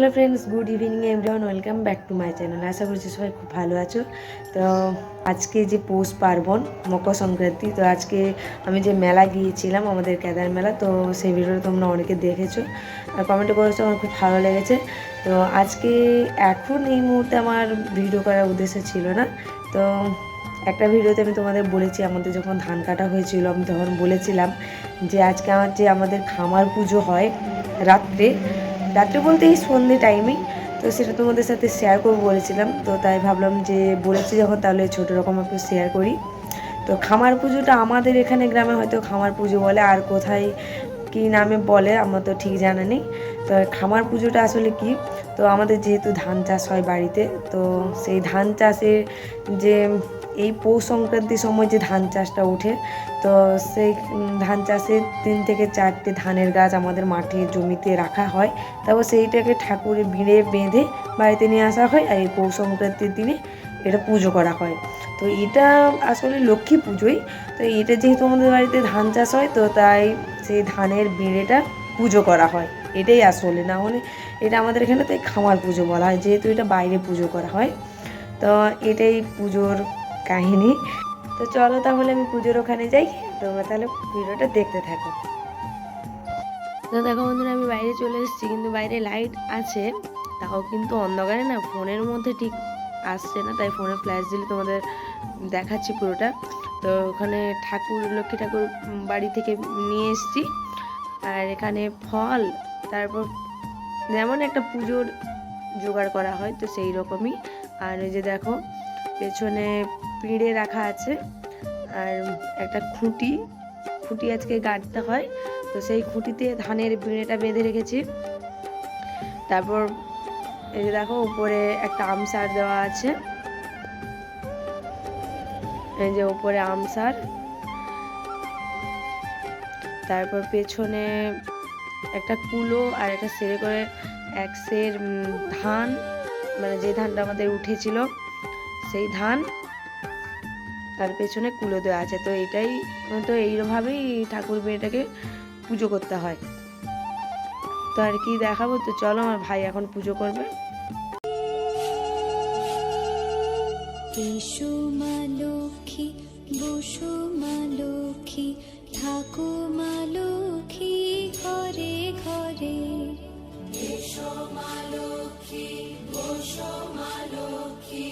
Hello friends, good evening everyone, welcome back to my channel. আশা করছি সবাই খুব ভালো আছো। তো আজকে যে পৌষ পার্বণ, মকর সংক্রান্তি, তো আজকে আমি যে মেলা গিয়েছিলাম, আমাদের কেদার মেলা, তো সেই ভিডিওটা তোমরা অনেকে দেখেছো আর কমেন্টে করেছো, আমার খুব ভালো লেগেছে। তো আজকে এখন এই মুহূর্তে আমার ভিডিও করার উদ্দেশ্য ছিল না। তো একটা ভিডিওতে আমি তোমাদের বলেছি, আমাদের যখন ধান কাটা হয়েছিল আমি তখন বলেছিলাম যে আজকে আমাদের খামার পুজো হয় রাত্রে রাত্রে বলতে এই সন্ধ্যে টাইমেই, তো সেটা তোমাদের সাথে শেয়ার করবো বলেছিলাম। তো তাই ভাবলাম যে বলেছি যখন, তাহলে ছোটো রকম একটু শেয়ার করি। তো খামার পুজোটা আমাদের এখানে গ্রামে হয়তো খামার পুজো বলে, আর কোথায় কী নামে বলে আমার তো ঠিক জানা নেই। তো খামার পুজোটা আসলে কি, তো আমাদের যেহেতু ধান চাষ হয় বাড়িতে, তো সেই ধান চাষের যে এই পৌষ সংক্রান্তির সময় যে ধান চাষটা ওঠে, তো সেই ধান চাষের 3 থেকে 4টে ধানের গাছ আমাদের মাঠে জমিতে রাখা হয়। তারপর সেইটাকে ঠাকুরের ভিড়ে বেঁধে বাড়িতে নিয়ে আসা হয়, আর এই পৌষ সংক্রান্তির দিনে এটা পুজো করা হয়। তো এটা আসলে লক্ষ্মী পুজোই। তো এটা যেহেতু আমাদের বাড়িতে ধান চাষ হয়, তো তাই সেই ধানের বিড়েটা পুজো করা হয়, এটাই আসলে। না হলে এটা আমাদের এখানে তাই খামার পুজো বলা হয়, যেহেতু এটা বাইরে পুজো করা হয়। তো এটাই পুজোর কাহিনী। তো চলো তাহলে আমি পুজোর ওখানে যাই, তোমরা তাহলে ভিডিওটা দেখতে থাকো। তো দেখো বন্ধুরা, আমি বাইরে চলে এসেছি, কিন্তু বাইরে লাইট আছে, তাও কিন্তু অন্ধকারে না ফোনের মধ্যে ঠিক আসছে না, তাই ফোনে ফ্ল্যাশ দিলে তোমাদের দেখাচ্ছি পুরোটা। তো ওখানে লক্ষ্মী ঠাকুর বাড়ি থেকে নিয়ে এসেছি, আর এখানে ফল, তারপর যেমন একটা পুজোর জোগাড় করা হয় তো সেই রকমই। আর ওই যে দেখো পেছনে পিঁড়ে রাখা আছে, আর একটা খুঁটি আজকে গাড়তে হয়, তো সেই খুঁটিতে ধানের পিঁড়েটা বেঁধে রেখেছি। তারপর এই যে দেখো উপরে একটা আমসার দেওয়া আছে, এই যে উপরে আমসার। তারপর পেছনে একটা কুলো আর একটা সেরে করে এক সের ধান, মানে যে ধানটা আমাদের উঠেছিল সেই ধান, তার পেছনে কুলো দেওয়া আছে। তো এটাই, তো এইভাবেই ঠাকুর মেয়েটাকে পুজো করতে হয়। তো আর কি দেখাবো, তো চলো আমার ভাই এখন পুজো করবে। এসো মা লক্ষ্মী, বসো মা লক্ষ্মী, থাকো মা লক্ষ্মী ঘরে ঘরে। এসো মা লক্ষ্মী, বসো মা লক্ষ্মী,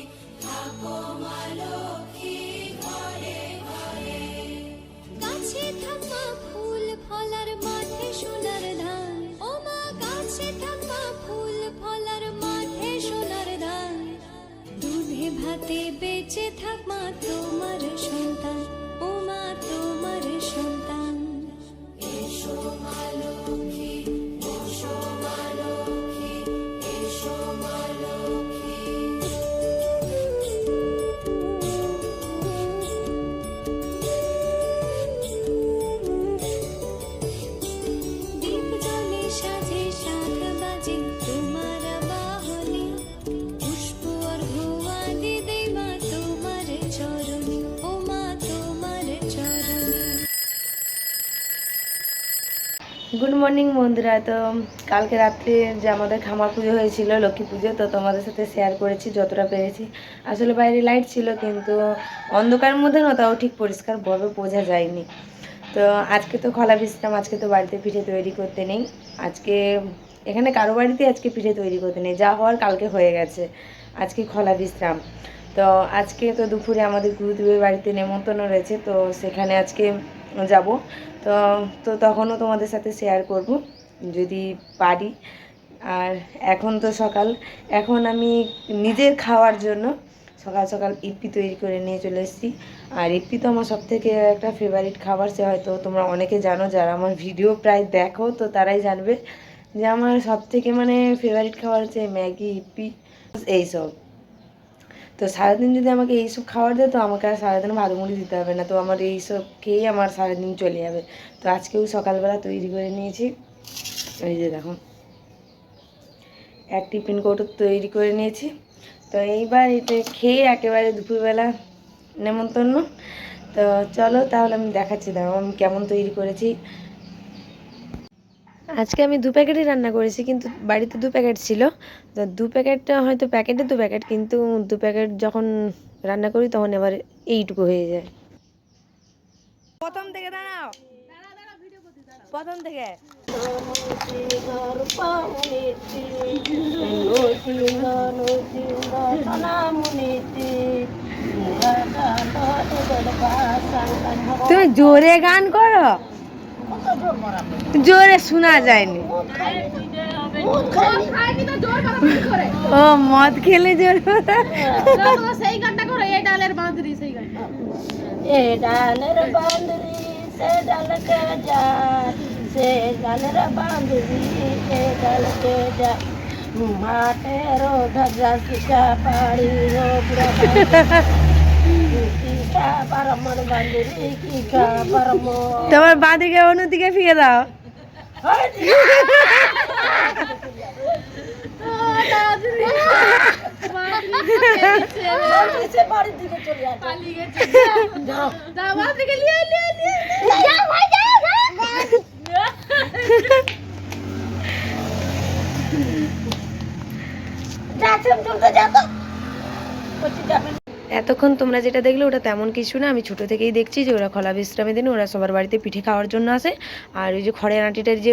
থাকো মা লক্ষ্মী ঘরে ঘরে। গাছে থাকা ফুল ফলার মাঠে সোনার ধান, ও মা গাছে থাকা ফুল ফলার মাঠে সোনার ধান। দুধে ভাতে বেঁচে থাক মা তোমার সন্তান, ও মা তোমার সন্তান। এসো মা লক্ষ্মী, বসো মা লক্ষ্মী, এসো মা লক্ষ্মী। দীপ জ্বলে সাজে শাখ বাজে তোমার বাহনে, পুষ্প অর্ঘ্য আদি দেই মা তোমার চরণে, ও মা তোমার চরণে। গুড মর্নিং বন্ধুরা। তো কালকে রাত্রে যে আমাদের খামার পুজো হয়েছিল, লক্ষ্মী পুজো, তো তোমাদের সাথে শেয়ার করেছি যতটা পেরেছি। আসলে বাইরে লাইট ছিল, কিন্তু অন্ধকারের মধ্যে না, তাও ঠিক পরিষ্কারভাবে বোঝা যায়নি। তো আজকে তো খোলা বিশ্রাম, আজকে তো বাড়িতে পিঠে তৈরি করতে নেই। আজকে এখানে কারো বাড়িতে আজকে পিঠে তৈরি করতে নেই, যা হওয়ার কালকে হয়ে গেছে। আজকে খোলা বিশ্রাম। তো আজকে তো দুপুরে আমাদের গুরুদেবের বাড়িতে নেমন্তন্ন রয়েছে, তো সেখানে আজকে যাব। তো তো তখনও তোমাদের সাথে শেয়ার করব যদি পারি। আর এখন তো সকাল, এখন আমি নিজের খাওয়ার জন্য সকাল সকাল ইপি তৈরি করে নিয়ে চলে এসেছি। আর ইপি তো আমার সবথেকে একটা ফেভারিট খাবার, সে হয়তো তোমরা অনেকে জানো, যারা আমার ভিডিও প্রায় দেখো তো তারাই জানবে যে আমার সবথেকে মানে ফেভারিট খাবার হচ্ছে ম্যাগি, ইপি, এইসব। তো সারাদিন যদি আমাকে এইসব খাবার দেয়, তো আমাকে আর সারাদিন ভালো মুড়ি দিতে হবে না, তো আমার এইসব খেয়েই আমার সারাদিন চলে যাবে। তো আজকেও সকালবেলা তৈরি করে নিয়েছি, এই যে দেখো এক টিফিন কৌটো তৈরি করে নিয়েছি। তো এইবার এটা খেয়ে একেবারে দুপুরবেলা নেমন্তন্ন। তো চলো তাহলে আমি দেখাচ্ছি, দেখো আমি কেমন তৈরি করেছি। আজকে আমি 2 প্যাকেটই রান্না করেছি, কিন্তু বাড়িতে 2 প্যাকেট ছিল। তো 2 প্যাকেটটা হয়তো প্যাকেটে 2 প্যাকেট, কিন্তু 2 প্যাকেট যখন রান্না করি তখন এবার এইটুকু হয়ে যায়। প্রথম থেকে দাঁড়াও, প্রথম থেকে। তুমি জোরে গান করো, জোরে শোনা যায়নি। ও মদ খেলে জোর সেই গানটা করো, এই ডালের বাঁধরি, সেই গানটা। এ ডালের বাঁধরি সে ডালকে যায়, সে ডালের বাঁধরি সে ডালকে যায়, মাঠের ঢাকা শিকা পাড়ি রো পুরা কিকা পারমন বাঁধরি কিকা পারম। তোমার বাঁদিকে অন্যদিকে ফিরে দাও। বাড়ির দিকে চলে আসে, পালিয়ে গেছে, যাও যাও, বাড়ি থেকে লিয়ে লিয়ে লিয়ে যাও ভাই, যাও যাচ্ছে চলতে যাতো করছি যাবে। এতক্ষণ তোমরা যেটা দেখলে ওটা তেমন কিছু না। আমি ছোটো থেকেই দেখছি যে ওরা খলা বিশ্রামের দিনে ওরা সবার বাড়িতে পিঠে খাওয়ার জন্য আসে। আর ওই যে খড়ের আঁটিটার যে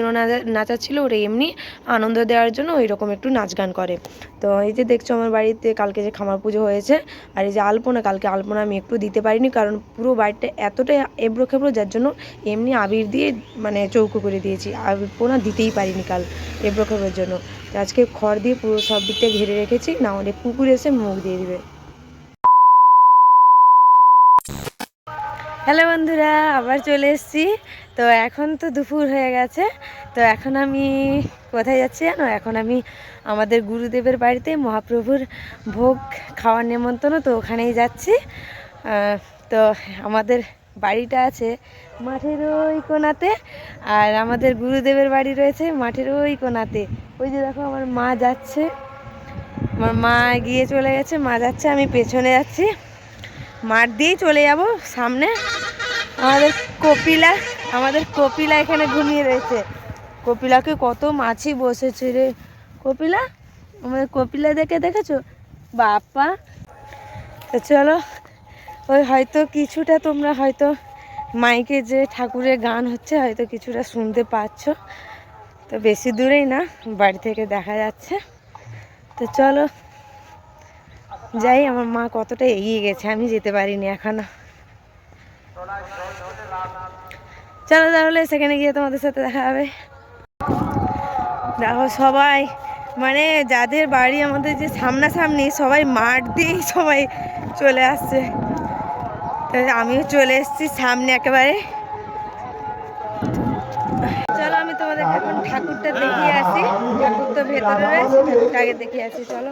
নাচাচ্ছিল, ওরা এমনি আনন্দ দেওয়ার জন্য ওই রকম একটু নাচ গান করে। তো এই যে দেখছো আমার বাড়িতে কালকে যে খামার পুজো হয়েছে, আর এই যে আলপনা, কালকে আলপনা আমি একটু দিতে পারিনি, কারণ পুরো বাড়িটা এতটাই এবড়ো খেবড়ো, যার জন্য এমনি আবির দিয়ে মানে চৌকো করে দিয়েছি। আলপনা দিতেই পারিনি কাল এবড়ো খেবড়োর জন্য। তো আজকে খড় দিয়ে পুরো সব দিকটা ঘিরে রেখেছি, না হলে কুকুর এসে মুখ দিয়ে দিবে। হ্যালো বন্ধুরা, আবার চলে এসেছি। তো এখন তো দুপুর হয়ে গেছে। তো এখন আমি কোথায় যাচ্ছি জানো? এখন আমি আমাদের গুরুদেবের বাড়িতে মহাপ্রভুর ভোগ খাওয়ার নেমন্তন্ন, তো ওখানেই যাচ্ছি। তো আমাদের বাড়িটা আছে মাঠের ওই কোণাতে, আর আমাদের গুরুদেবের বাড়ি রয়েছে মাঠের ওই কোণাতে। ওই যে দেখো আমার মা যাচ্ছে, আমার মা গিয়ে চলে গেছে, মা যাচ্ছে, আমি পেছনে যাচ্ছি। মাঠ দিয়েই চলে যাব সামনে। আমাদের কপিলা এখানে ঘুমিয়ে রয়েছে। কপিলাকে কত মাছি বসেছে রে। কপিলা, আমাদের কপিলা দেখেছো বাপ্পা? তো চলো, ওই হয়তো কিছুটা তোমরা হয়তো মাইকে যে ঠাকুরের গান হচ্ছে হয়তো কিছুটা শুনতে পাচ্ছ। তো বেশি দূরেই না, বাড়ি থেকে দেখা যাচ্ছে। তো চলো যাই। আমার মা কতটা এগিয়ে গেছে, আমি যেতে পারিনি এখনো। চলো তাহলে সেখানে গিয়ে তোমাদের সাথে দেখা হবে। দেখো সবাই, মানে যাদের বাড়ি আমাদের যে সামনাসামনি, সবাই মাঠ দিয়েই সবাই চলে আসছে। আমিও চলে এসেছি সামনে একেবারে। চলো আমি তোমাদেরকে এখন ঠাকুরটা দেখিয়ে আসি। ঠাকুর তো ভেতরে রয়েছে, ঠাকুরটা আগে দেখিয়ে আসি চলো।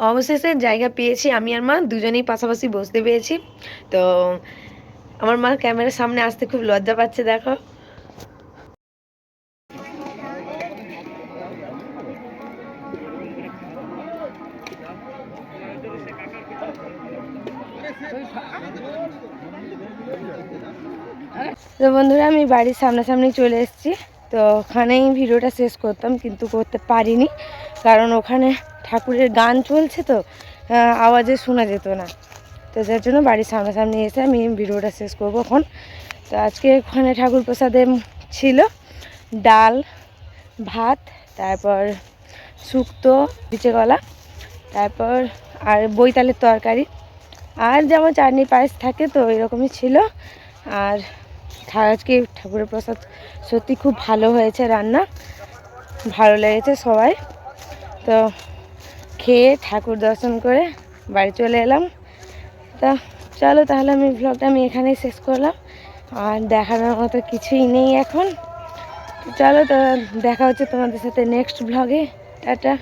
অবশেষে জায়গা পেয়েছি, আমি আর মা দুজনেই পাশাপাশি বসতে পেরেছি। তো আমার মা ক্যামেরার সামনে আসতে খুব লজ্জা পাচ্ছে, দেখো। তো বন্ধুরা, আমি বাড়ির সামনাসামনি চলে এসেছি। তো ওখানেই ভিডিওটা শেষ করতাম, কিন্তু করতে পারিনি, কারণ ওখানে ঠাকুরের গান চলছে, তো আওয়াজে শোনা যেত না। তো যার জন্য বাড়ির সামনাসামনি এসে আমি ভিডিওটা শেষ করবো এখন। তো আজকে ওখানে ঠাকুর প্রসাদে ছিল ডাল, ভাত, তারপর শুক্তো, বিচে কলা, তারপর আর বৈতালের তরকারি, আর যেমন চাটনি পায়েস থাকে, তো এরকমই ছিল। আর আজকে ঠাকুরের প্রসাদ সত্যি খুব ভালো হয়েছে, রান্না ভালো লেগেছে সবাই। তো খেয়ে ঠাকুর দর্শন করে বাড়ি চলে এলাম। তা চলো তাহলে আমি ব্লগটা এখানেই শেষ করলাম, আর দেখানোর মতো কিছুই নেই এখন। চলো, তো দেখা হচ্ছে তোমাদের সাথে নেক্সট ব্লগে। টাটা।